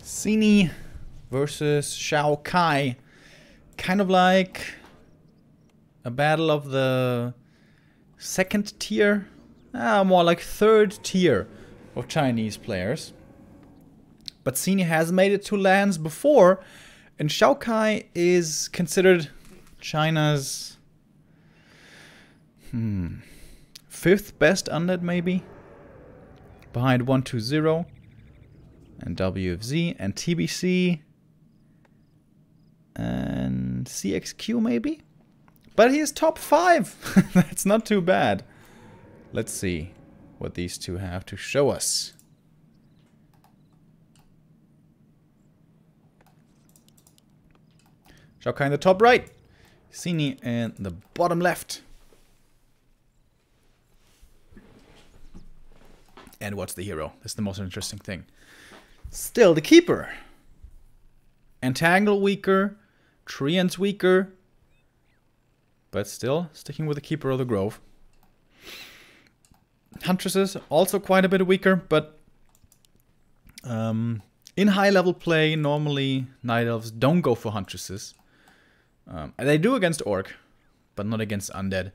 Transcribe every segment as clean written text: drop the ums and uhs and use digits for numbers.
Sini versus XiaoKai. Kind of like a battle of the second tier, more like third tier of Chinese players. But Sini has made it to lands before, and XiaoKai is considered China's fifth best undead, maybe, behind 120 and WFZ and TBC and CXQ maybe, but he is top 5. That's not too bad. Let's see what these two have to show us. XiaoKai in the top right, Sini in the bottom left. And what's the hero? This is the most interesting thing. Still the keeper. Entangle weaker, Treant's weaker, but still sticking with the keeper of the grove. Huntresses also quite a bit weaker, but in high level play normally Night Elves don't go for Huntresses. They do against Orc, but not against Undead.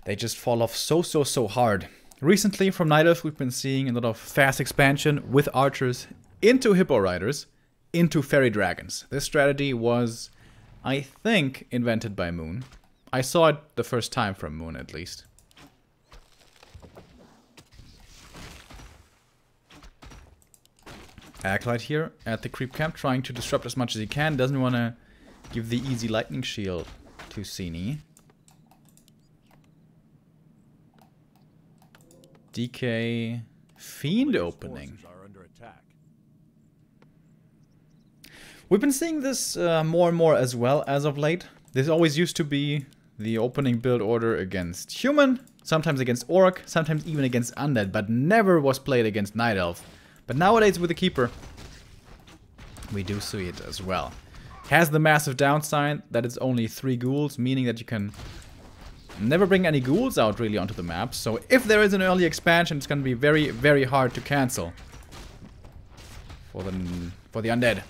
They just fall off so hard. Recently from Night Elves we've been seeing a lot of fast expansion with Archers into Hippo Riders, into Fairy Dragons. This strategy was, I think, invented by Moon. I saw it the first time from Moon, at least. Acolyte here at the creep camp, trying to disrupt as much as he can. Doesn't want to give the easy lightning shield to Sini. DK Fiend opening. We've been seeing this more and more as well as of late. This always used to be the opening build order against Human, sometimes against Orc, sometimes even against Undead, but never was played against Night Elf. But nowadays with the Keeper, we do see it as well. Has the massive downside that it's only 3 ghouls, meaning that you can never bring any ghouls out really onto the map. So if there is an early expansion, it's going to be very hard to cancel for the Undead.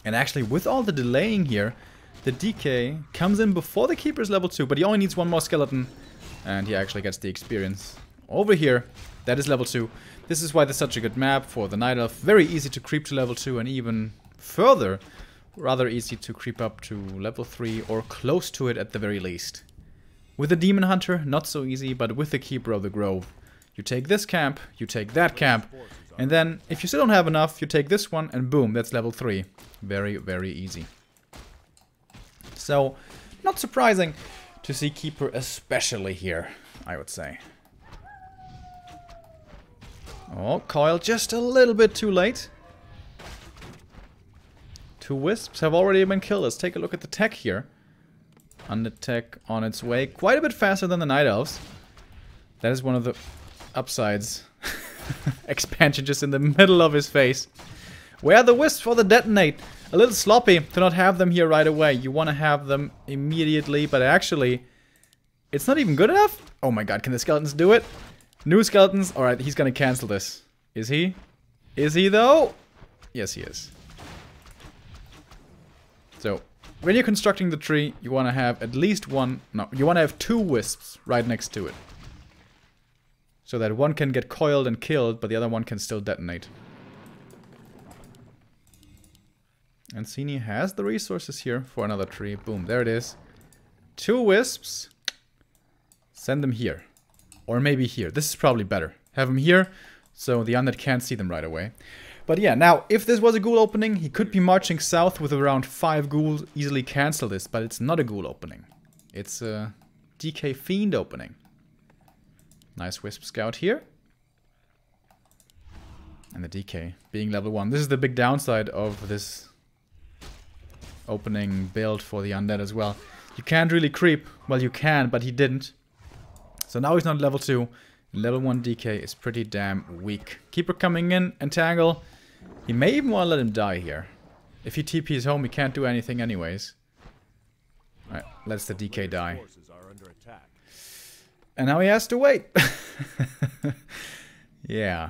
And actually, with all the delaying here, the DK comes in before the Keeper's level 2, but he only needs 1 more skeleton, and he actually gets the experience over here. That is level 2. This is why this is such a good map for the Night Elf. Very easy to creep to level 2, and even further, rather easy to creep up to level 3, or close to it at the very least. With the Demon Hunter, not so easy, but with the Keeper of the Grove, you take this camp, you take that camp, and then, if you still don't have enough, you take this one, and boom, that's level 3. Very easy. So, not surprising to see Keeper especially here, I would say. Oh, Coil just a little bit too late. 2 Wisps have already been killed. Let's take a look at the tech here. Undead tech on its way. Quite a bit faster than the Night Elves. That is one of the upsides. Expansion just in the middle of his face. Where are the Wisps for the detonate? A little sloppy to not have them here right away. You want to have them immediately, but actually, it's not even good enough. Oh my god, can the skeletons do it? New skeletons. Alright, he's gonna cancel this. Is he? Is he though? Yes, he is. So, when you're constructing the tree, you want to have at least one... No, you want to have 2 Wisps right next to it. So that one can get coiled and killed, but the other one can still detonate. And Sini has the resources here for another tree. Boom, there it is. 2 Wisps. Send them here. Or maybe here. This is probably better. Have them here, so the Undead can't see them right away. But yeah, now, if this was a ghoul opening, he could be marching south with around 5 ghouls, easily cancel this, but it's not a ghoul opening. It's a DK Fiend opening. Nice Wisp Scout here. And the DK being level 1. This is the big downside of this opening build for the Undead as well. You can't really creep. Well, you can, but he didn't. So now he's not level 2. Level 1 DK is pretty damn weak. Keeper coming in, entangle. He may even want to let him die here. If he TPs home, he can't do anything anyways. Alright, lets the DK die. And now he has to wait. Yeah.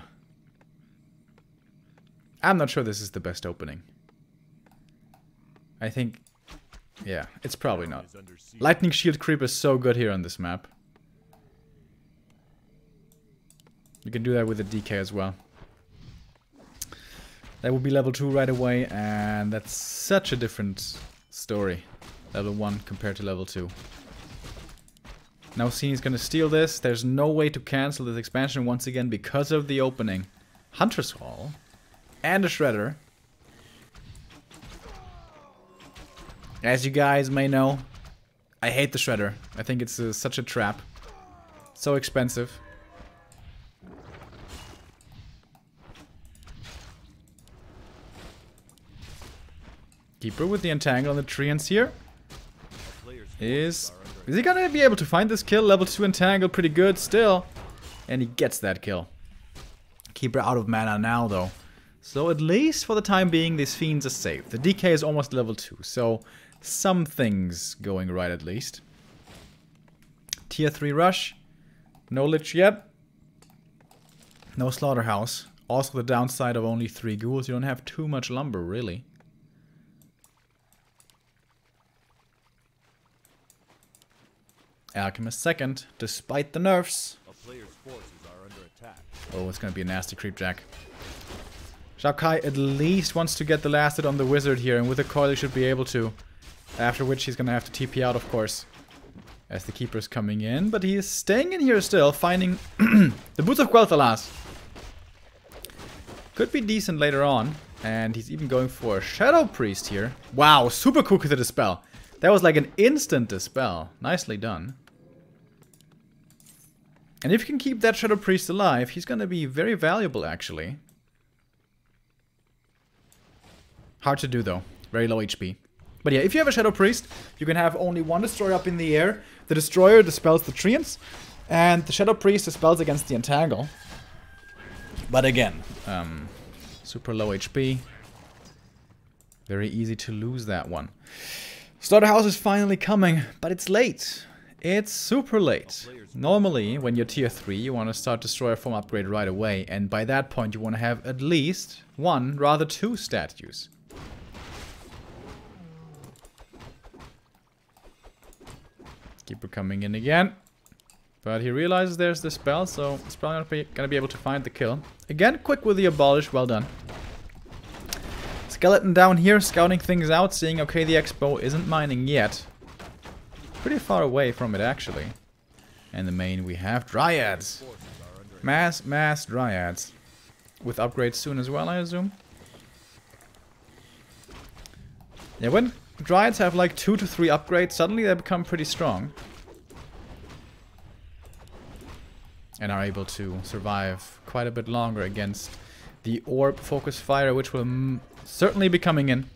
I'm not sure this is the best opening. I think... yeah, it's probably not. Lightning Shield Creep is so good here on this map. You can do that with the DK as well. That would be level 2 right away, and that's such a different story. Level 1 compared to level 2. Now Sini's gonna steal this. There's no way to cancel this expansion once again because of the opening. Hunter's Hall. And a Shredder. As you guys may know, I hate the Shredder. I think it's such a trap. So expensive. Keeper with the entangle on the treants here. Is he gonna be able to find this kill? Level 2 entangle, pretty good still. And he gets that kill. Keeper out of mana now though. So at least for the time being, these fiends are safe. The DK is almost level 2, so some things going right at least. Tier 3 rush. No Lich yet. No Slaughterhouse. Also the downside of only 3 ghouls. You don't have too much lumber, really. Alchemist second, despite the nerfs. Oh, it's gonna be a nasty creep jack. XiaoKai at least wants to get the last hit on the wizard here, and with a coil he should be able to. After which he's gonna have to TP out, of course. As the keeper's coming in, but he is staying in here still, finding the Boots of Quel'Thalas. Could be decent later on, and he's even going for a Shadow Priest here. Wow, super quick with the dispel. That was like an instant dispel. Nicely done. And if you can keep that Shadow Priest alive, he's gonna be very valuable, actually. Hard to do, though. Very low HP. But yeah, if you have a Shadow Priest, you can have only one Destroyer up in the air. The Destroyer dispels the Treants, and the Shadow Priest dispels against the Entangle. But again, super low HP. Very easy to lose that one. Slaughterhouse is finally coming, but it's late. It's super late. Normally, when you're tier 3, you want to start Destroyer form upgrade right away, and by that point you want to have at least 1, rather 2 statues. Keeper coming in again. But he realizes there's the spell, so he's probably not gonna be able to find the kill. Again, quick with the abolish, well done. Skeleton down here, scouting things out, seeing, okay, the Expo isn't mining yet. Pretty far away from it, actually. And the main, we have Dryads. Mass Dryads. With upgrades soon as well, I assume. Yeah, when Dryads have like 2 to 3 upgrades, suddenly they become pretty strong. And are able to survive quite a bit longer against the Orb Focus Fire, which will certainly be coming in.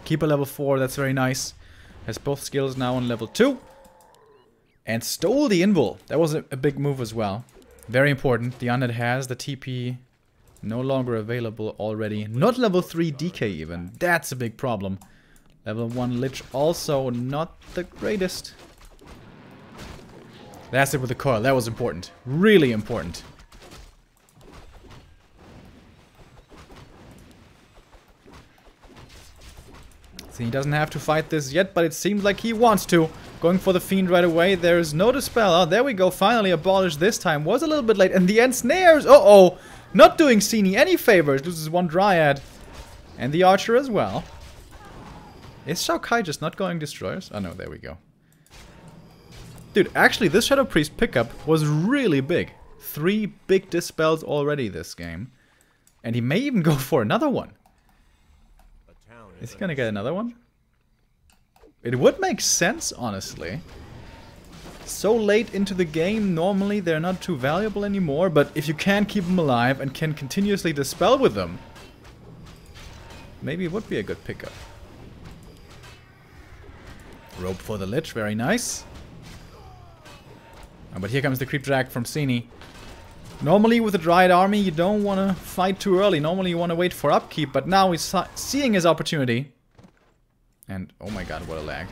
Keeper level 4, that's very nice. Has both skills now on level 2. And stole the Invul. That was a big move as well. Very important. The Undead has the TP no longer available already. Not level 3 DK even. That's a big problem. Level 1 Lich also not the greatest. That's it with the coil. That was important. Really important. So he doesn't have to fight this yet, but it seems like he wants to. Going for the Fiend right away. There's no dispel. Oh, there we go. Finally abolished this time. Was a little bit late. And the end snares. Uh-oh. Not doing Sini any favors. Loses 1 Dryad. And the Archer as well. Is XiaoKai just not going Destroyers? Oh no, there we go. Dude, actually this Shadow Priest pickup was really big. 3 big dispels already this game. And he may even go for another one. Is he gonna get another one? It would make sense, honestly. So late into the game, normally they're not too valuable anymore, but if you can keep them alive and can continuously dispel with them, maybe it would be a good pickup. Rope for the Lich, very nice. Oh, but here comes the creep drag from Sini. Normally with a Dryad army you don't want to fight too early, normally you want to wait for upkeep, but now he's seeing his opportunity. And oh my god, what a lag.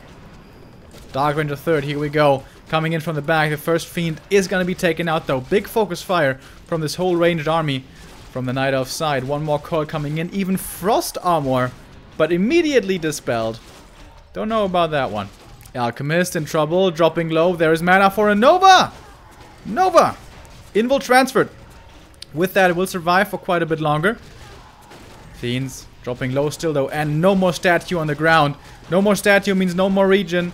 Dark Ranger 3rd, here we go. Coming in from the back, the first Fiend is going to be taken out though. Big focus fire from this whole ranged army. from the Night Elf side. One more coil coming in. Even Frost Armor, but immediately dispelled. Don't know about that one. Alchemist in trouble, dropping low. There is mana for a Nova! Nova! Invul transferred. With that, it will survive for quite a bit longer. Fiends dropping low still though, and no more statue on the ground. No more statue means no more regen.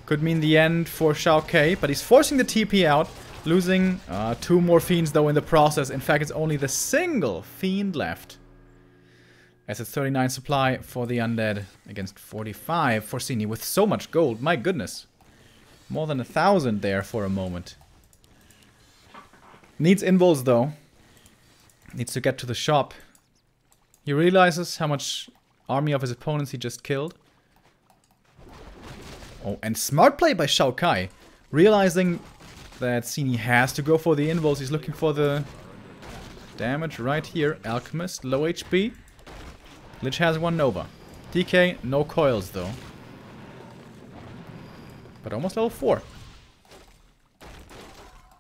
Could mean the end for XiaoKai, but he's forcing the TP out. Losing 2 more Fiends though in the process. In fact, it's only the single Fiend left. As it's 39 supply for the Undead against 45 for Sini with so much gold. My goodness. More than 1,000 there for a moment. Needs invuls though. Needs to get to the shop. He realizes how much army of his opponents he just killed. Oh, and smart play by XiaoKai. Realizing that Sini has to go for the invuls. He's looking for the damage right here. Alchemist, low HP. Lich has 1 Nova. DK, no coils though. But almost level 4.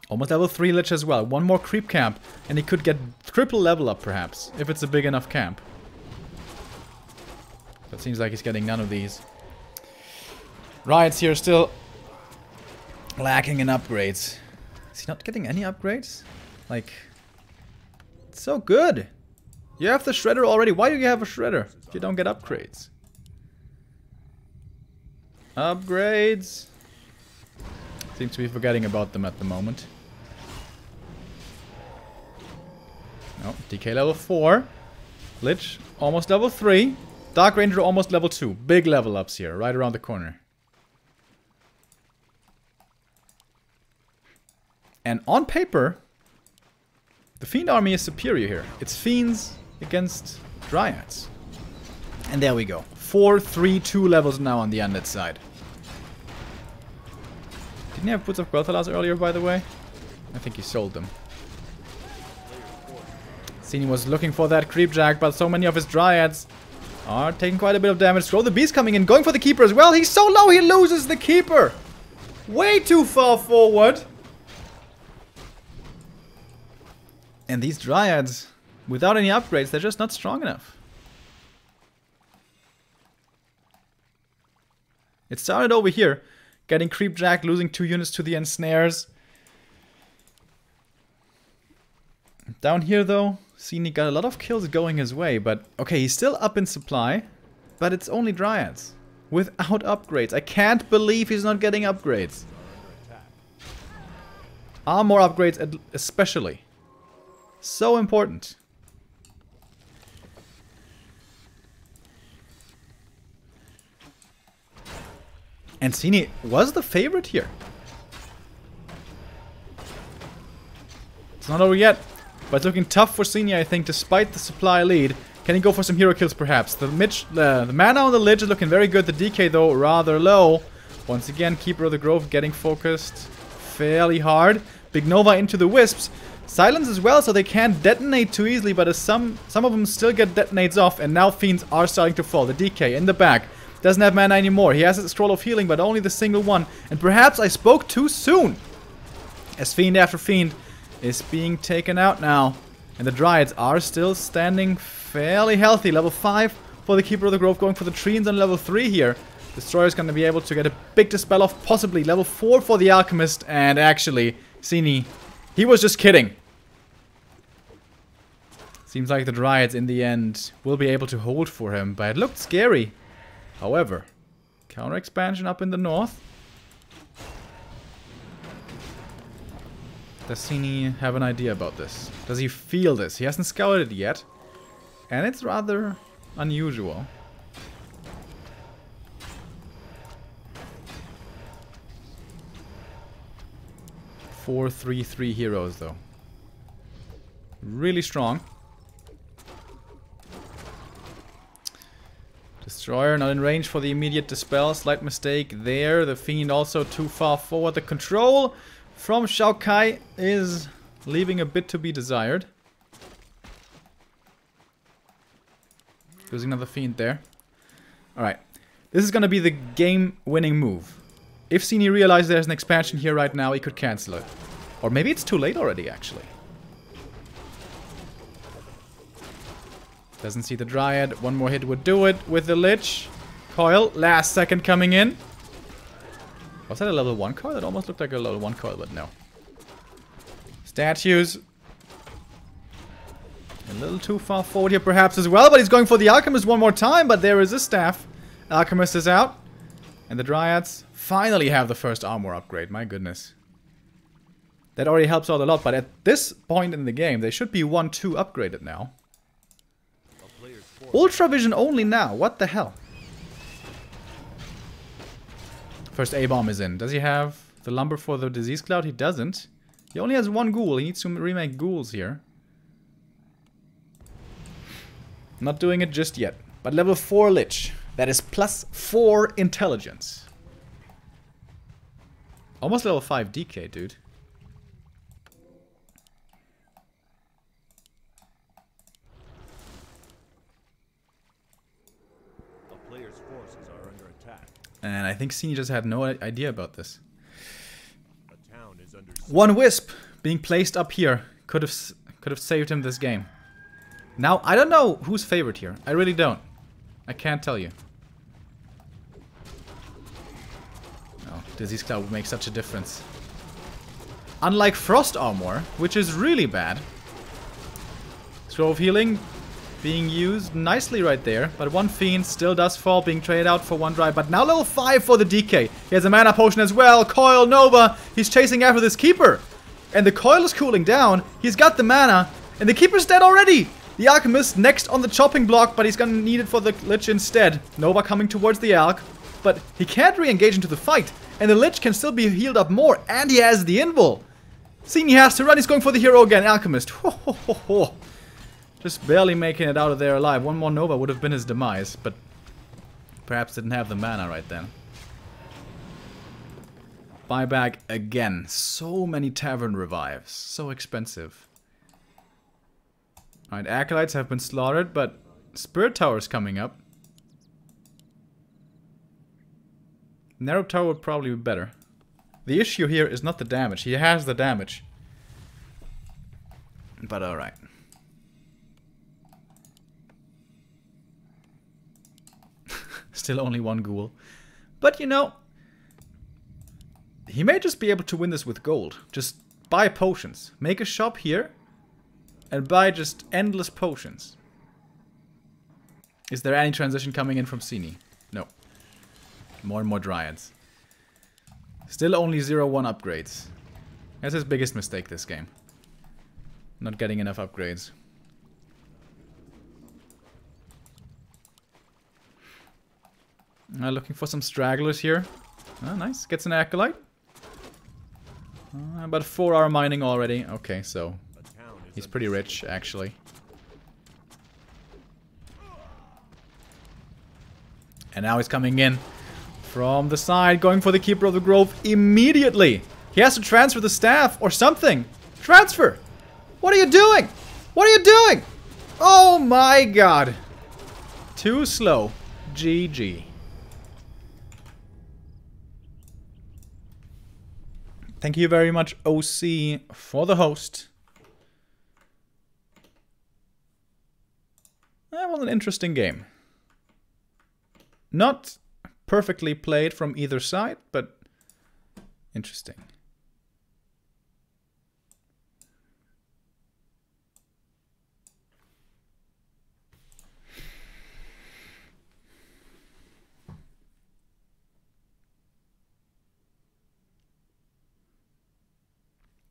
Almost level 3 Lich as well. 1 more creep camp. And he could get triple level up perhaps. If it's a big enough camp. But seems like he's getting none of these. Riots here still lacking in upgrades. Is he not getting any upgrades? Like, it's so good. You have the Shredder already. Why do you have a Shredder if you don't get upgrades? Upgrades. Seems to be forgetting about them at the moment. No, DK level 4. Lich almost level 3. Dark Ranger almost level 2. Big level ups here, right around the corner. And on paper, the Fiend army is superior here. It's Fiends against Dryads. And there we go. 4, 3, 2 levels now on the Undead side. Didn't he have Boots of Quel'Thalas earlier, by the way? I think he sold them. Sini was looking for that Creep Jack, but so many of his Dryads are taking quite a bit of damage. Scroll the Beast coming in, going for the Keeper as well. He's so low, he loses the Keeper. Way too far forward. And these Dryads, without any upgrades, they're just not strong enough. It started over here. Getting Creep Jack, losing 2 units to the Ensnares. Down here though, Sini got a lot of kills going his way, but okay, he's still up in supply, but it's only Dryads. Without upgrades. I can't believe he's not getting upgrades. Armor upgrades especially. So important. And Sini was the favorite here. It's not over yet, but it's looking tough for Sini, I think, despite the supply lead. Can he go for some hero kills, perhaps? The mana on the Lich is looking very good. The DK, though, rather low. Once again, Keeper of the Grove getting focused fairly hard. Big Nova into the Wisps. Silence as well, so they can't detonate too easily, but some of them still get detonates off, and now Fiends are starting to fall. The DK in the back. Doesn't have mana anymore. He has a Scroll of Healing, but only the single one. And perhaps I spoke too soon. As Fiend after Fiend is being taken out now. And the Dryads are still standing fairly healthy. Level 5 for the Keeper of the Grove, going for the Treants on level 3 here. Destroyer's going to be able to get a big dispel off, possibly. Level 4 for the Alchemist. And actually, Sini, he was just kidding. Seems like the Dryads in the end will be able to hold for him, but it looked scary. However, counter expansion up in the north. Does Sini have an idea about this? Does he feel this? He hasn't scouted it yet. And it's rather unusual. Four 3/3 heroes though. Really strong. Destroyer not in range for the immediate dispel. Slight mistake there. The Fiend also too far forward. The control from XiaoKai is leaving a bit to be desired. Losing another Fiend there. Alright. This is going to be the game-winning move. If Sini realizes there's an expansion here right now, he could cancel it. Or maybe it's too late already, actually. Doesn't see the Dryad. One more hit would do it with the Lich. Coil, last second coming in. Was that a level 1 coil? It almost looked like a level 1 coil, but no. Statues. A little too far forward here perhaps as well, but he's going for the Alchemist one more time, but there is a staff. Alchemist is out. And the Dryads finally have the first armor upgrade, my goodness. That already helps out a lot, but at this point in the game, they should be 1-2 upgraded now. Ultra Vision only now, what the hell? First A-bomb is in. Does he have the lumber for the disease cloud? He doesn't. He only has one ghoul. He needs to remake ghouls here. Not doing it just yet. But level 4 Lich. That is plus 4 intelligence. Almost level 5 DK, dude. A player's forces are under attack. And I think Sini just had no idea about this. A town is under One wisp being placed up here could have saved him this game. Now, I don't know who's favored here. I really don't. I can't tell you. Oh, Disease Cloud would make such a difference. Unlike Frost Armor, which is really bad. Scroll of Healing being used nicely right there. But one Fiend still does fall, being traded out for one Dry. But now level 5 for the DK. He has a Mana Potion as well. Coil, Nova. He's chasing after this Keeper. And the Coil is cooling down. He's got the Mana. And the Keeper's dead already. The Alchemist next on the chopping block, but he's gonna need it for the Lich instead. Nova coming towards the Alch. But he can't re-engage into the fight. And the Lich can still be healed up more. And he has the Invul. Sini has to run. He's going for the hero again. Alchemist. Ho, ho, ho, ho. Just barely making it out of there alive. One more Nova would have been his demise. But perhaps didn't have the mana right then. Buyback again. So many Tavern Revives. So expensive. Alright, Acolytes have been slaughtered, but Spirit Tower's coming up. Narrow Tower would probably be better. The issue here is not the damage. He has the damage. But alright. Still only one ghoul. But you know, he may just be able to win this with gold. Just buy potions. Make a shop here. And buy just endless potions. Is there any transition coming in from Sini? No. More and more Dryads. Still only 0-1 upgrades. That's his biggest mistake this game. Not getting enough upgrades. Looking for some stragglers here. Oh, nice. Gets an Acolyte. About 4-hour mining already. Okay, so he's pretty rich, actually. And now he's coming in from the side, going for the Keeper of the Grove immediately. He has to transfer the staff or something. Transfer! What are you doing? What are you doing? Oh my god. Too slow. GG. Thank you very much, OC, for the host. That was an interesting game. Not perfectly played from either side, but interesting.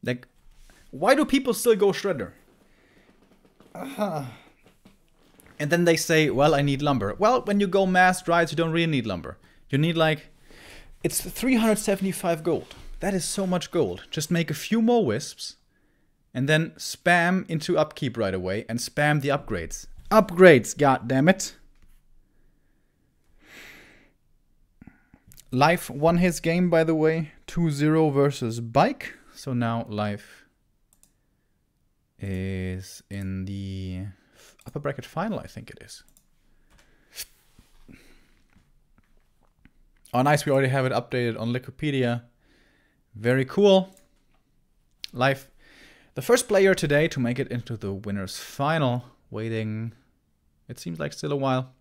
Like, why do people still go Shredder? And then they say, well, I need lumber. Well, when you go mass drives, you don't really need lumber. You need like, it's 375 gold. That is so much gold. Just make a few more wisps and then spam into upkeep right away and spam the upgrades. Upgrades, goddammit. Life won his game, by the way. 2-0 versus Bike. So now Life is in the upper bracket final, I think it is. Oh, nice. We already have it updated on Wikipedia. Very cool. Life, the first player today to make it into the winner's final. Waiting It seems like still a while.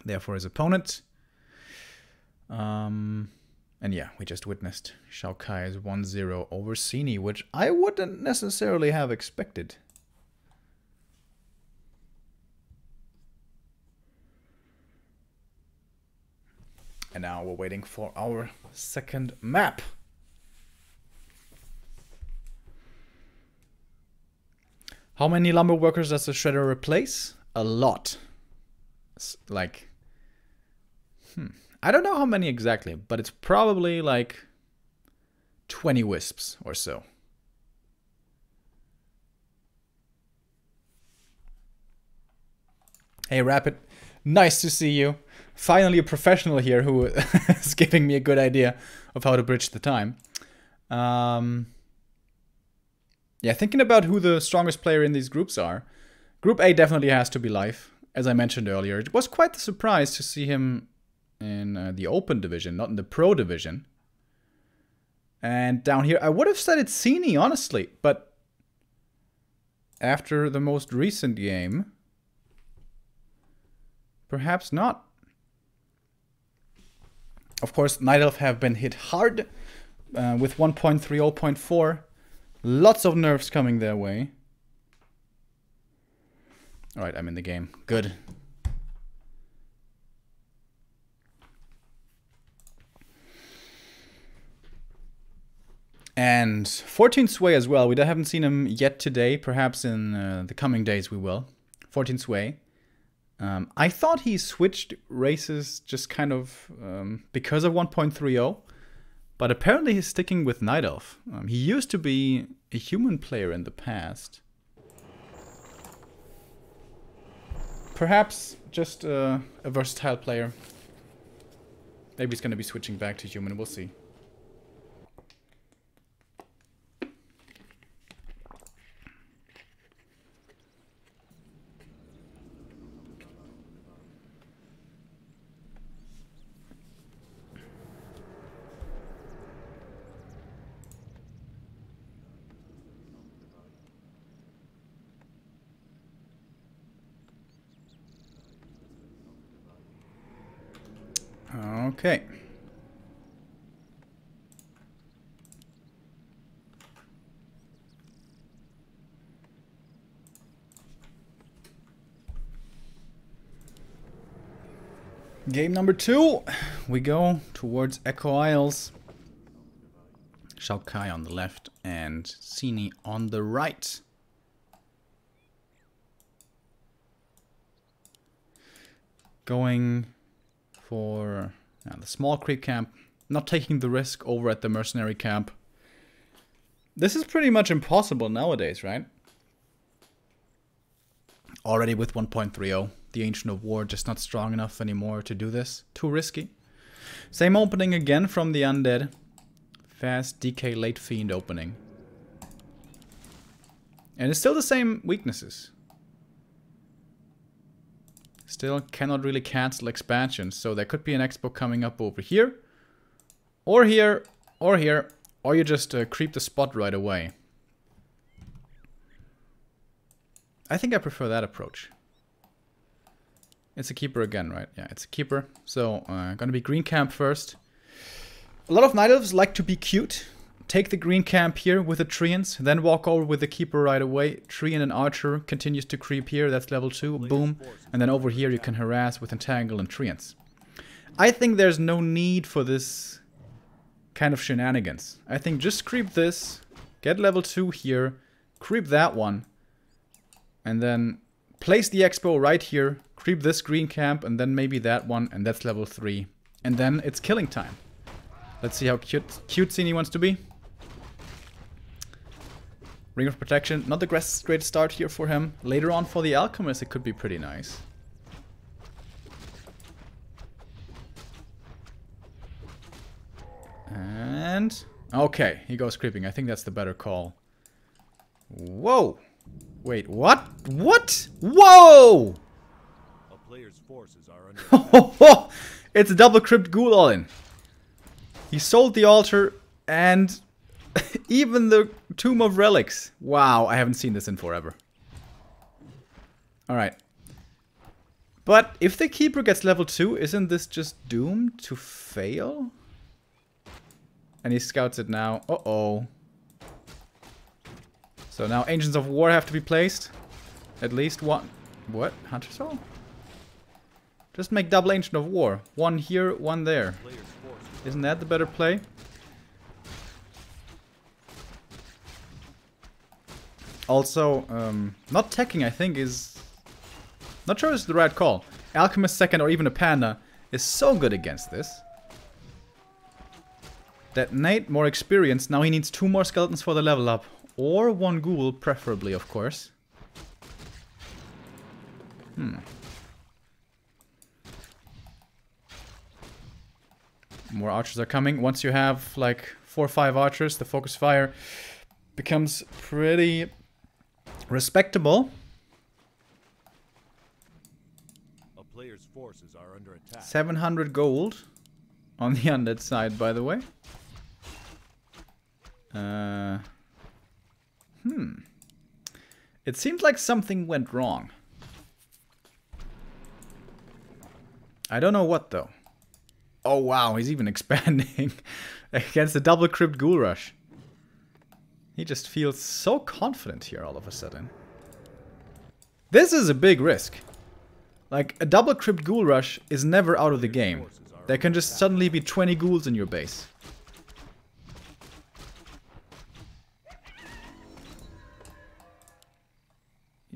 Therefore his opponent. And yeah, we just witnessed XiaoKai is 1-0 over Sini, which I wouldn't necessarily have expected. And now we're waiting for our second map. How many lumber workers does the shredder replace? A lot. It's like, I don't know how many exactly, but it's probably like 20 wisps or so. Hey Rapid, nice to see you. Finally a professional here who is giving me a good idea of how to bridge the time. Yeah, thinking about who the strongest player in these groups are. Group A definitely has to be Life, as I mentioned earlier. It was quite the surprise to see him in the Open division, not in the Pro division. And down here, I would have said it's Sini, honestly, but after the most recent game, perhaps not. Of course, Night Elf have been hit hard with 1.3, 0.4. Lots of nerfs coming their way. Alright, I'm in the game. Good. And 14 Sway as well. We haven't seen him yet today. Perhaps in the coming days we will. 14 Sway. I thought he switched races just kind of because of 1.30. But apparently he's sticking with Night Elf. He used to be a human player in the past. Perhaps just a versatile player. Maybe he's going to be switching back to human, we'll see. Okay. Game number 2. We go towards Echo Isles. XiaoKai on the left and Sini on the right. Going for the small creep camp, not taking the risk over at the mercenary camp. This is pretty much impossible nowadays, right? Already with 1.30, the Ancient of War just not strong enough anymore to do this. Too risky. Same opening again from the Undead. Fast DK late Fiend opening. And it's still the same weaknesses. Still cannot really cancel expansions, so there could be an expo coming up over here. Or here, or here, or you just creep the spot right away. I think I prefer that approach. It's a keeper again, right? Yeah, it's a keeper. So, gonna be green camp first. A lot of Night Elves like to be cute. Take the green camp here with the Treants, then walk over with the keeper right away. Treant and Archer continues to creep here, that's level 2, boom. And then over here you can harass with Entangle and Treants. I think there's no need for this kind of shenanigans. I think just creep this, get level 2 here, creep that one, and then place the expo right here, creep this green camp, and then maybe that one, and that's level 3. And then it's killing time. Let's see how cute Sini wants to be. Ring of Protection, not the great start here for him. Later on for the Alchemist it could be pretty nice. And... okay, he goes creeping. I think that's the better call. Whoa! Wait, what? What? Whoa! A player's forces are under It's a double crypt ghoul all in. He sold the altar and even the Tomb of Relics. Wow, I haven't seen this in forever. Alright. But if the keeper gets level 2, isn't this just doomed to fail? And he scouts it now. Uh-oh. So now Ancients of War have to be placed. At least one. What? Hunter Soul? Just make double Ancient of War. One here, one there. Isn't that the better play? Also, not teching, I think, is... Not sure it's the right call. Alchemist second or even a Panda is so good against this. Detonate, more experience. Now he needs 2 more skeletons for the level up. Or 1 ghoul, preferably, of course. More archers are coming. Once you have like 4 or 5 archers, the focus fire becomes pretty respectable. A player's forces are under attack. 700 gold on the undead side, by the way. It seems like something went wrong. I don't know what though. Oh wow, he's even expanding against the double crypt ghoul rush. He just feels so confident here all of a sudden. This is a big risk. Like, a double crypt ghoul rush is never out of the game. There can just suddenly be 20 ghouls in your base.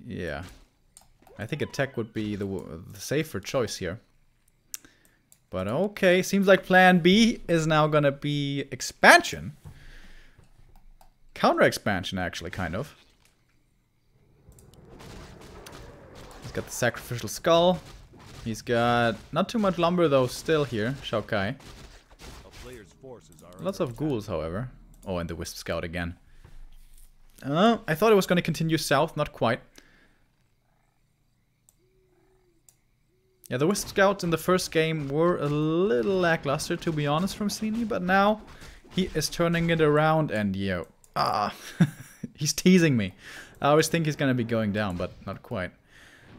Yeah. I think attack would be the safer choice here. But okay, seems like plan B is now gonna be expansion. Counter expansion, actually, kind of. He's got the sacrificial skull. He's got not too much lumber though still here, XiaoKai. Lots of ghouls, however. Oh, and the Wisp Scout again. I thought it was going to continue south, not quite. Yeah, the Wisp Scouts in the first game were a little lackluster, to be honest, from Sini, but now he is turning it around and yo, he's teasing me. I always think he's going to be going down, but not quite.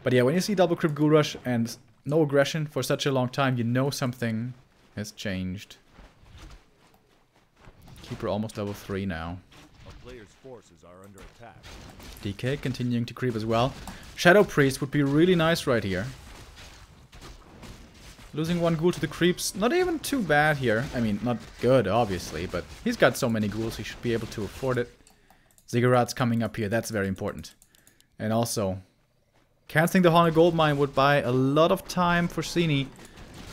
But yeah, when you see double crypt ghoul rush and no aggression for such a long time, you know something has changed. Keeper almost level 3 now. A player's forces are under attack. DK continuing to creep as well. Shadow Priest would be really nice right here. Losing 1 ghoul to the creeps, not even too bad here. I mean, not good, obviously, but he's got so many ghouls, he should be able to afford it. Ziggurat's coming up here, that's very important. And also, canceling the Haunted Gold Mine would buy a lot of time for Sini.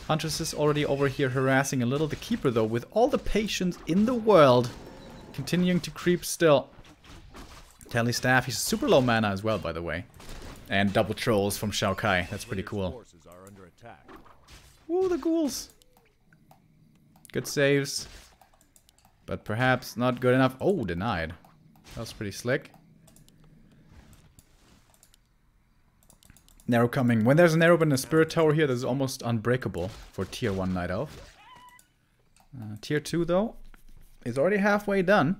Huntress is already over here harassing a little. The Keeper, though, with all the patience in the world, continuing to creep still. Tally Staff, he's super low mana as well, by the way. And double trolls from XiaoKai, that's pretty cool. Ooh, the ghouls. Good saves. But perhaps not good enough. Oh, denied. That was pretty slick. Narrow coming. When there's an arrow in a spirit tower here, that is almost unbreakable for tier 1 Night Elf. Tier 2, though, is already halfway done.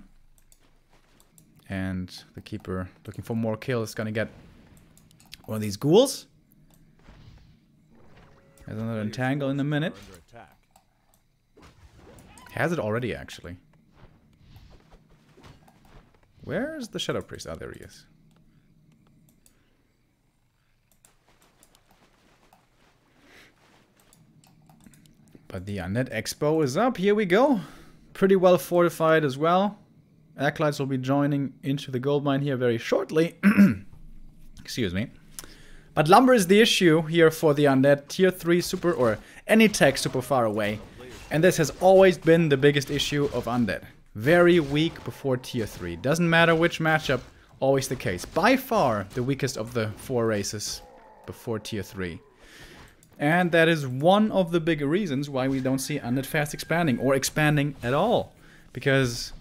And the Keeper, looking for more kills, is gonna get one of these ghouls. Has another entangle in a minute. Has it already, actually. Where's the Shadow Priest? Oh, there he is. But the Undead Expo is up. Here we go. Pretty well fortified as well. Acolytes will be joining into the gold mine here very shortly. Excuse me. But lumber is the issue here for the Undead. Tier 3 super, or any tech super far away. And this has always been the biggest issue of Undead. Very weak before tier 3. Doesn't matter which matchup, always the case. By far the weakest of the 4 races before tier 3. And that is one of the bigger reasons why we don't see Undead fast expanding, or expanding at all. Because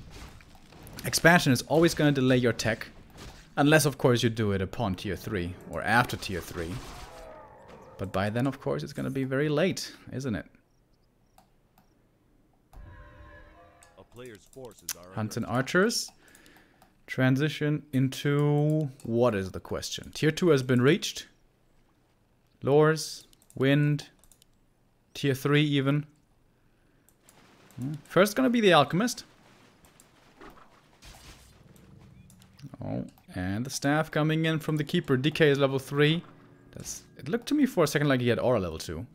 expansion is always going to delay your tech. Unless, of course, you do it upon tier 3, or after tier 3. But by then, of course, it's going to be very late, isn't it? Hunts and archers. Transition into... what is the question? Tier 2 has been reached. Lures. Wind. Tier 3 even. First gonna be the Alchemist. Oh, and the staff coming in from the Keeper. DK is level 3. It looked to me for a second like he had Aura level 2.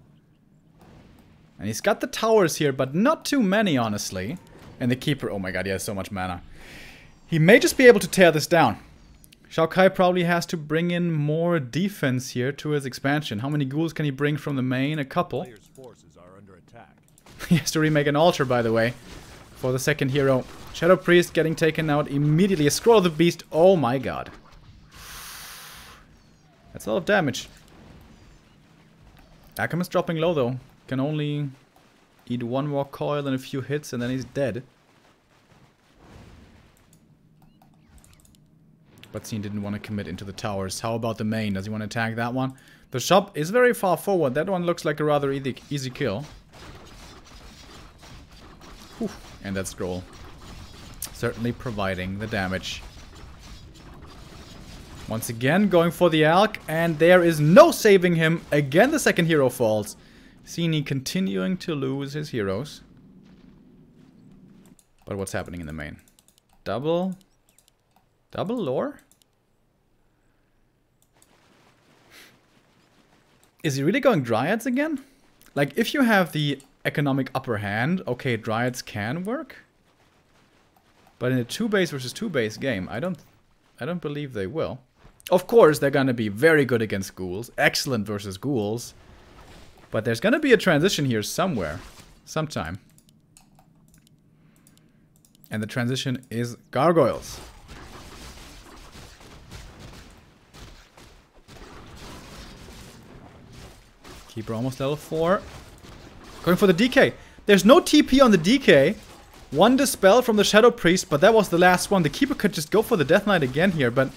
And he's got the towers here, but not too many, honestly. And the Keeper, oh my god, he has so much mana. He may just be able to tear this down. XiaoKai probably has to bring in more defense here to his expansion. How many ghouls can he bring from the main? A couple. Players' forces are under attack. He has to remake an altar, by the way, for the second hero. Shadow Priest getting taken out immediately. A Scroll of the Beast. Oh my god. That's a lot of damage. Alchemist dropping low, though. Can only eat one more coil and a few hits, and then he's dead. But Sini didn't want to commit into the towers. How about the main? Does he want to attack that one? The shop is very far forward. That one looks like a rather easy kill. Whew. And that scroll. Certainly providing the damage. Once again, going for the Alch. And there is no saving him. Again, the second hero falls. Sini continuing to lose his heroes. But what's happening in the main? Double lore? Is he really going Dryads again? Like, if you have the economic upper hand, okay, Dryads can work. But in a 2-base versus 2-base game, I don't believe they will. Of course, they're gonna be very good against ghouls. Excellent versus ghouls. But there's gonna be a transition here somewhere. Sometime. And the transition is gargoyles. Keeper almost level 4. Going for the DK. There's no TP on the DK. One dispel from the Shadow Priest, but that was the last one. The Keeper could just go for the Death Knight again here, but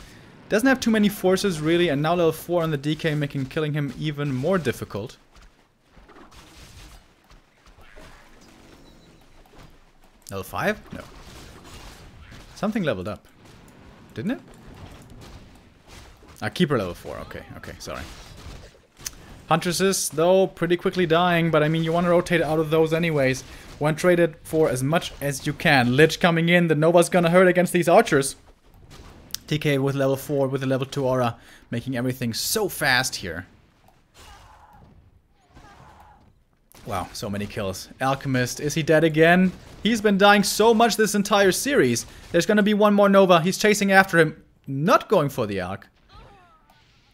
doesn't have too many forces really, and now level 4 on the DK, making killing him even more difficult. Level 5? No. Something leveled up. Didn't it? Ah, Keeper level 4. Okay, sorry. Huntresses, though, pretty quickly dying, but I mean, you want to rotate out of those anyways. One traded for as much as you can. Lich coming in, the Nova's gonna hurt against these archers. TK with level 4 with a level 2 aura, making everything so fast here. Wow, so many kills. Alchemist, is he dead again? He's been dying so much this entire series. There's gonna be one more Nova. He's chasing after him. Not going for the Alch.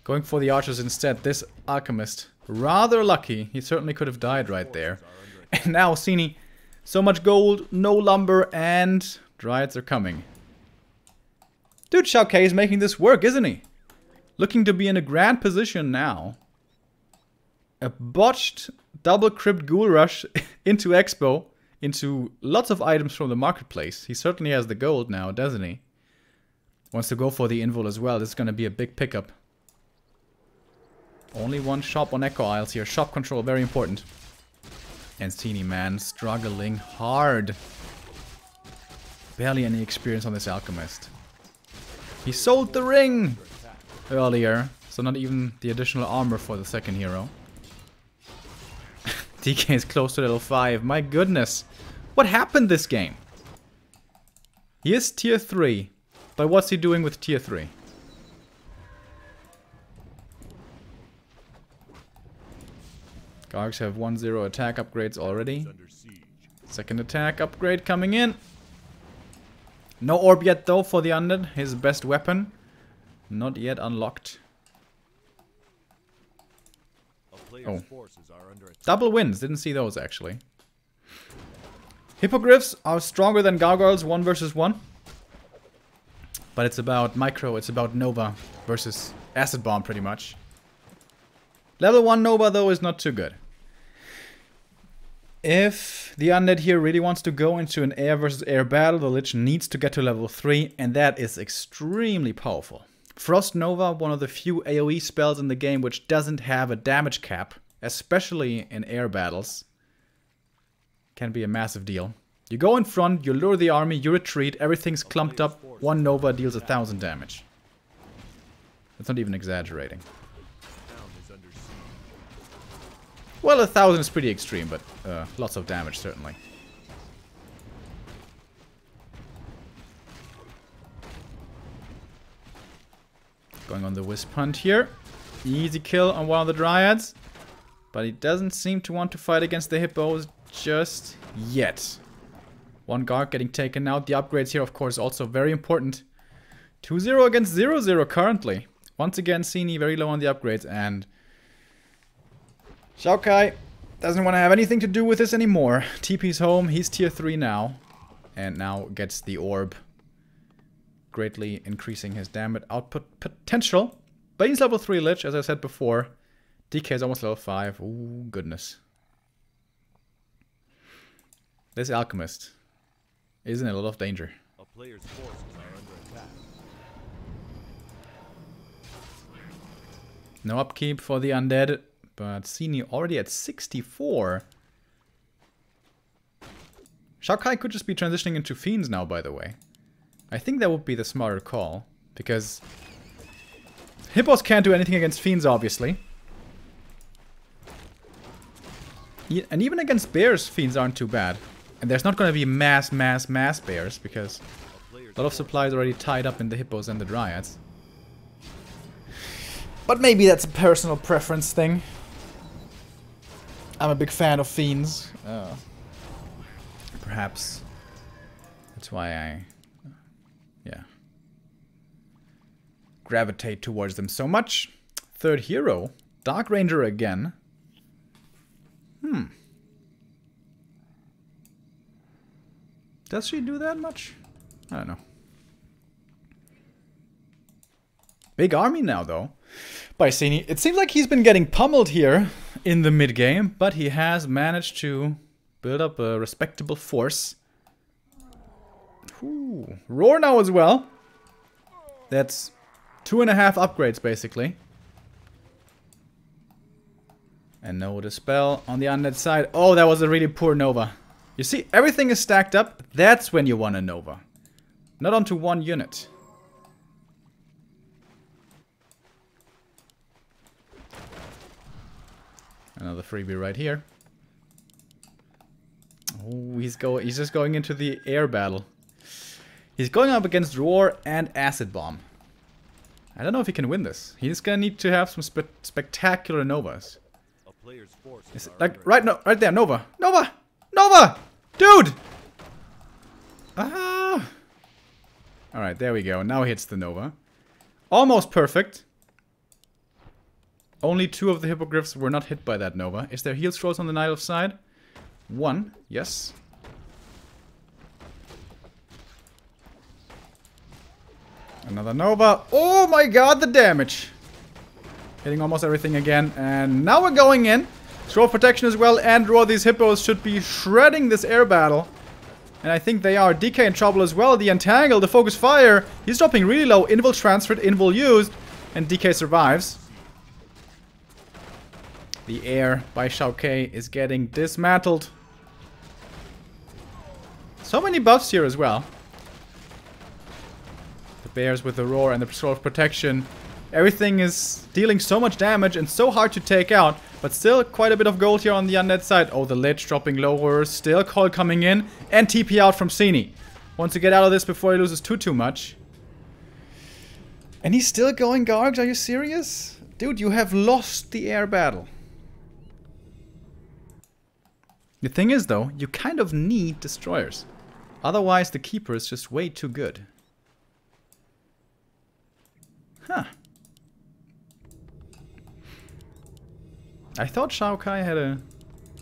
Going for the archers instead. This Alchemist, rather lucky. He certainly could have died right there. And now Sini, so much gold, no lumber, and Dryads are coming. Dude, XiaoKai is making this work, isn't he? Looking to be in a grand position now. A botched double crypt ghoul rush into Expo, into lots of items from the marketplace. He certainly has the gold now, doesn't he? Wants to go for the invul as well. This is going to be a big pickup. Only one shop on Echo Isles here. Shop control, very important. And Sini, man, struggling hard. Barely any experience on this Alchemist. He sold the ring earlier, so not even the additional armor for the second hero. DK is close to level 5. My goodness. What happened this game? He is tier 3. But what's he doing with tier 3? Gargs have 1-0 attack upgrades already. Second attack upgrade coming in. No orb yet though for the Undead. His best weapon. Not yet unlocked. Oh. Double wins. Didn't see those actually. Hippogriffs are stronger than gargoyles 1 versus 1. But it's about micro. It's about Nova versus Acid Bomb pretty much. Level 1 Nova though is not too good. If the Undead here really wants to go into an air versus air battle, the Lich needs to get to level 3, and that is extremely powerful. Frost Nova, one of the few AoE spells in the game which doesn't have a damage cap, especially in air battles, can be a massive deal. You go in front, you lure the army, you retreat, everything's clumped up, one Nova deals 1000 damage. That's not even exaggerating. Well, 1,000 is pretty extreme, but lots of damage, certainly. Going on the Wisp Hunt here. Easy kill on one of the Dryads. But he doesn't seem to want to fight against the Hippos just yet. One guard getting taken out. The upgrades here, of course, also very important. 2-0 against 0-0 currently. Once again, Sini very low on the upgrades. And XiaoKai doesn't want to have anything to do with this anymore. TP's home. He's tier 3 now. And now gets the orb. Greatly increasing his damage output potential. But he's level 3 Lich, as I said before. DK is almost level 5. Ooh, goodness. This Alchemist is in a lot of danger. A player's forces are under attack. No upkeep for the undead, but Sini already at 64. XiaoKai could just be transitioning into Fiends now, by the way. I think that would be the smarter call, because Hippos can't do anything against Fiends, obviously. And even against Bears, Fiends aren't too bad. And there's not going to be mass Bears, because a lot of supplies already tied up in the Hippos and the Dryads. But maybe that's a personal preference thing. I'm a big fan of Fiends. Perhaps that's why I gravitate towards them so much. Third hero, Dark Ranger again. Does she do that much? I don't know. Big army now, though, by Sini. It seems like he's been getting pummeled here in the mid-game, but he has managed to build up a respectable force. Ooh. Roar now as well. That's 2.5 upgrades, basically. And no Dispel on the undead side. Oh, that was a really poor Nova. You see, everything is stacked up. That's when you want a Nova. Not onto one unit. Another freebie right here. Oh, he's just going into the air battle. He's going up against Roar and Acid Bomb. I don't know if he can win this. He's gonna need to have some spectacular Novas. It's like right there, Nova, Nova, dude. Ah. All right, there we go. Now he hits the Nova. Almost perfect. Only 2 of the Hippogriffs were not hit by that Nova. Is there heal scrolls on the Night Elf side? 1, yes. Another Nova. Oh my god, the damage. Hitting almost everything again. And now we're going in. Scroll protection as well. And Roar, these Hippos should be shredding this air battle. And I think they are. DK in trouble as well. The Entangle, the Focus Fire. He's dropping really low. Invul transferred, Invul used. And DK survives. The air by XiaoKai is getting dismantled. So many buffs here as well. The bears with the Roar and the Scroll of Protection. Everything is dealing so much damage and so hard to take out. But still quite a bit of gold here on the undead side. Oh, the Lich dropping lower. Still Call coming in. And TP out from Sini. Wants to get out of this before he loses too much. And he's still going Gargs? Are you serious? Dude, you have lost the air battle. The thing is, though, you kind of need destroyers. Otherwise, the Keeper is just way too good. Huh. I thought XiaoKai had a...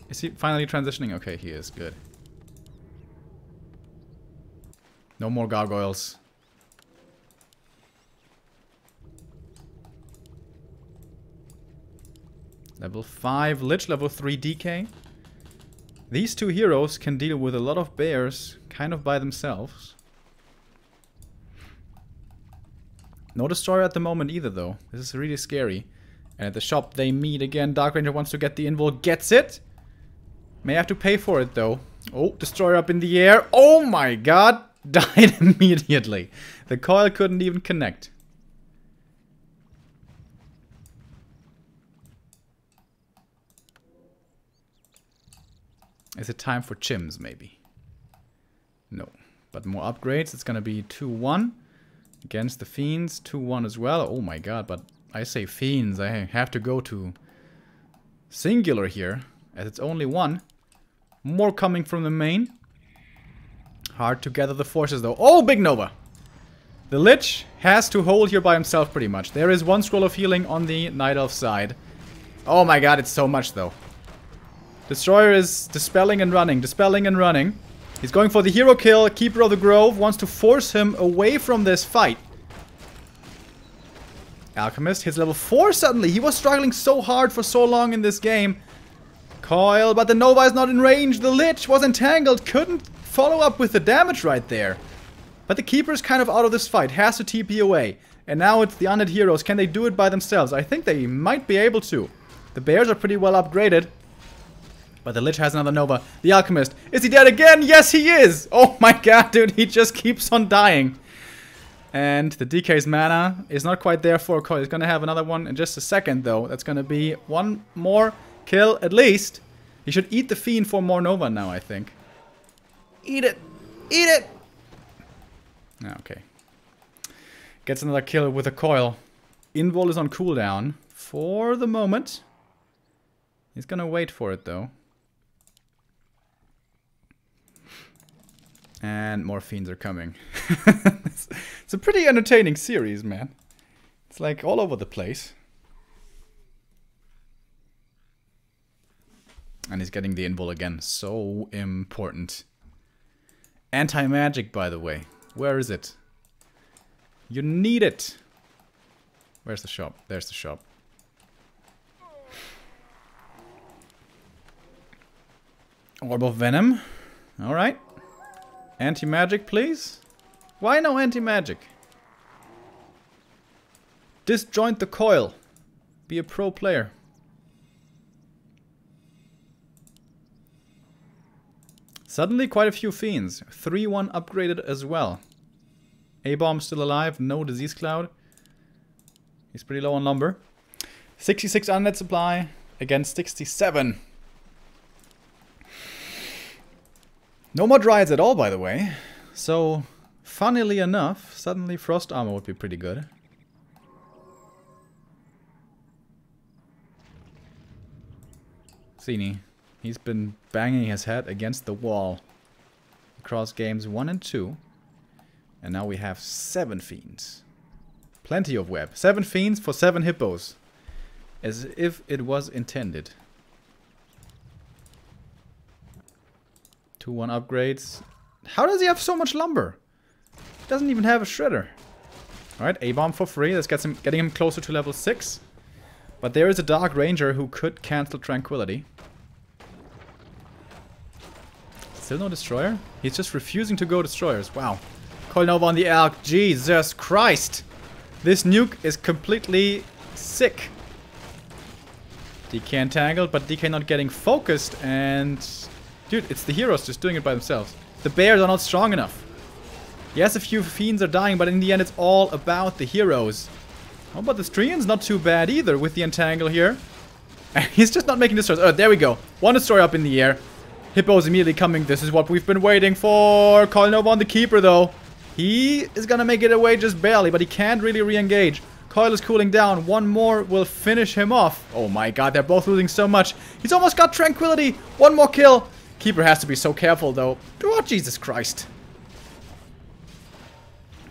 Is he finally transitioning? Okay, he is. Good. No more gargoyles. Level 5 Lich, level 3 DK. These 2 heroes can deal with a lot of bears kind of by themselves. No destroyer at the moment either, though. This is really scary. And at the shop they meet again. Dark Ranger wants to get the invul. Gets it. May have to pay for it, though. Oh, destroyer up in the air. Oh my god. Died immediately. The coil couldn't even connect. Is it time for chims, maybe? No. But more upgrades. It's gonna be 2-1 against the Fiends. 2-1 as well. Oh my god, but I say Fiends. I have to go to singular here, as it's only one. More coming from the main. Hard to gather the forces, though. Oh, big Nova! The Lich has to hold here by himself, pretty much. There is one scroll of healing on the Night Elf side. Oh my god, it's so much, though. Destroyer is dispelling and running, dispelling and running. He's going for the hero kill. Keeper of the Grove wants to force him away from this fight. Alchemist hits level 4 suddenly. He was struggling so hard for so long in this game. Coil, but the Nova is not in range. The Lich was entangled. Couldn't follow up with the damage right there. But the Keeper is kind of out of this fight. Has to TP away. And now it's the undead heroes. Can they do it by themselves? I think they might be able to. The bears are pretty well upgraded. But the Lich has another Nova. The Alchemist. Is he dead again? Yes, he is! Oh my god, dude. He just keeps on dying. And the DK's mana is not quite there for Coil. He's going to have another one in just a second, though. That's going to be one more kill at least. He should eat the Fiend for more Nova now, I think. Eat it! Eat it! Okay. Gets another kill with a Coil. Invol is on cooldown for the moment. He's going to wait for it, though. And more Fiends are coming. It's a pretty entertaining series, man. It's like all over the place. And he's getting the invul again. So important. Anti-magic, by the way. Where is it? You need it. Where's the shop? There's the shop. Orb of Venom. Alright. Anti-magic, please. Why no anti-magic? Disjoint the coil. Be a pro player. Suddenly quite a few Fiends. 3-1 upgraded as well. A-bomb still alive. No disease cloud. He's pretty low on lumber. 66 undead supply against 67. No more Dryads at all, by the way. So, funnily enough, suddenly Frost Armor would be pretty good. Sini. He's been banging his head against the wall across games 1 and 2. And now we have 7 Fiends. Plenty of web. 7 Fiends for 7 Hippos. As if it was intended. 2-1 upgrades. How does he have so much lumber? He doesn't even have a shredder. Alright, A-bomb for free. That's getting him closer to level 6. But there is a Dark Ranger who could cancel Tranquility. Still no Destroyer? He's just refusing to go Destroyers. Wow. Coil Nova on the Elk. Jesus Christ. This nuke is completely sick. DK entangled, but DK not getting focused. And... dude, it's the heroes just doing it by themselves. The bears are not strong enough. Yes, a few Fiends are dying, but in the end it's all about the heroes. Oh, but the Strian's not too bad either with the entangle here. And he's just not making destroyers. Oh, there we go. One destroyer up in the air. Hippo's immediately coming. This is what we've been waiting for. Coil Nova on the Keeper, though. He is gonna make it away just barely, but he can't really re-engage. Coil is cooling down. One more will finish him off. Oh my god, they're both losing so much. He's almost got Tranquility. One more kill. Keeper has to be so careful, though. Oh, Jesus Christ.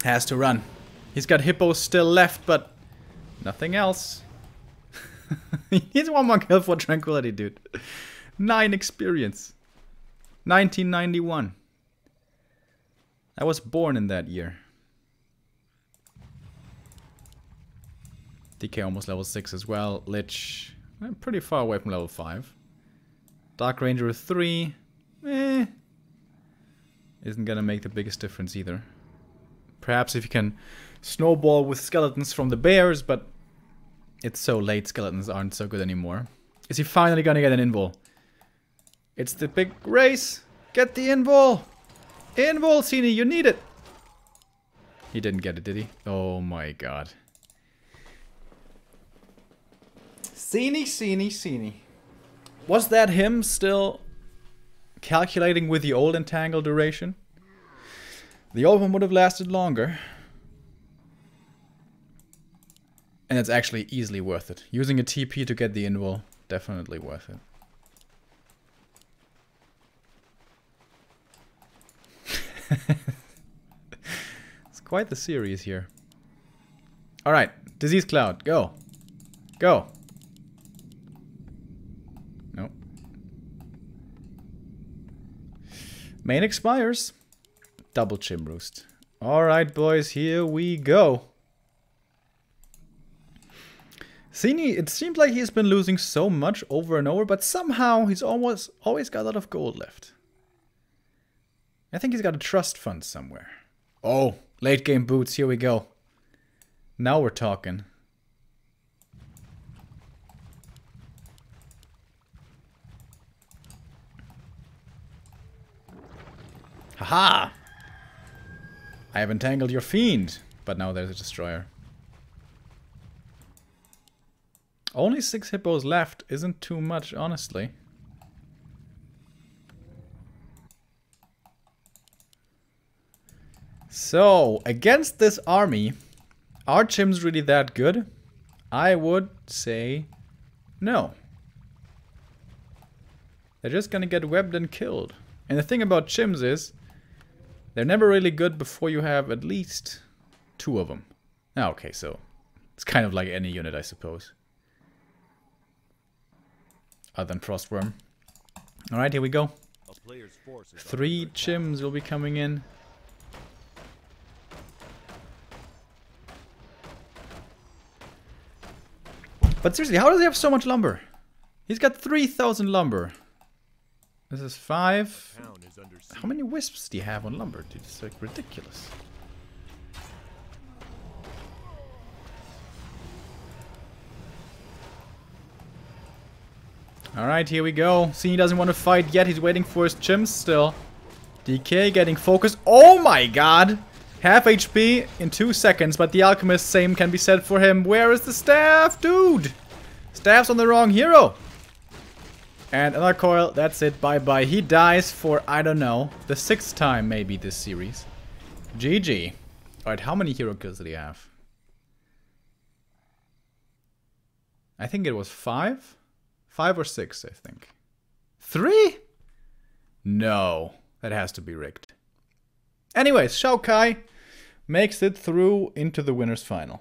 Has to run. He's got Hippos still left, but nothing else. He needs one more kill for Tranquility, dude. 9 experience. 1991. I was born in that year. DK almost level 6 as well. Lich, pretty far away from level 5. Dark Ranger 3. Isn't gonna make the biggest difference either. Perhaps if you can snowball with skeletons from the bears, but it's so late, skeletons aren't so good anymore. Is he finally gonna get an invul? It's the big race! Get the invul! Invul, Sini, you need it! He didn't get it, did he? Oh my god. Sini, Sini, Sini. Was that him still calculating with the old entangle duration. The old one would have lasted longer. And it's actually easily worth it. Using a TP to get the invul, definitely worth it. It's quite the series here. Alright, Disease Cloud, go. Go. Nope. Main expires. Double Chim Roost. Alright, boys, here we go. Sini, it seems like he's been losing so much over and over, but somehow he's always got a lot of gold left. I think he's got a trust fund somewhere. Oh, late game boots, here we go. Now we're talking. Haha! I have entangled your fiend, but now there's a destroyer. Only 6 hippos left isn't too much, honestly. So, against this army, are Chims really that good? I would say no. They're just gonna get webbed and killed. And the thing about Chims is, they're never really good before you have at least 2 of them. Okay, so it's kind of like any unit, I suppose. Other than Frostworm. Alright, here we go. 3 Chims will be coming in. But seriously, how does he have so much lumber? He's got 3,000 lumber. This is 5. How many wisps do you have on lumber? Dude, it's like ridiculous. Alright, here we go. Sini doesn't want to fight yet. He's waiting for his Chims still. DK getting focused. Oh my god! Half HP in 2 seconds, but the Alchemist, same can be said for him. Where is the staff? Dude! Staff's on the wrong hero. And another coil. That's it. Bye-bye. He dies for, I don't know, the 6th time maybe this series. GG. Alright, how many hero kills did he have? I think it was 5? 5 or 6, I think. 3? No. That has to be rigged. Anyways, XiaoKai makes it through into the winner's final.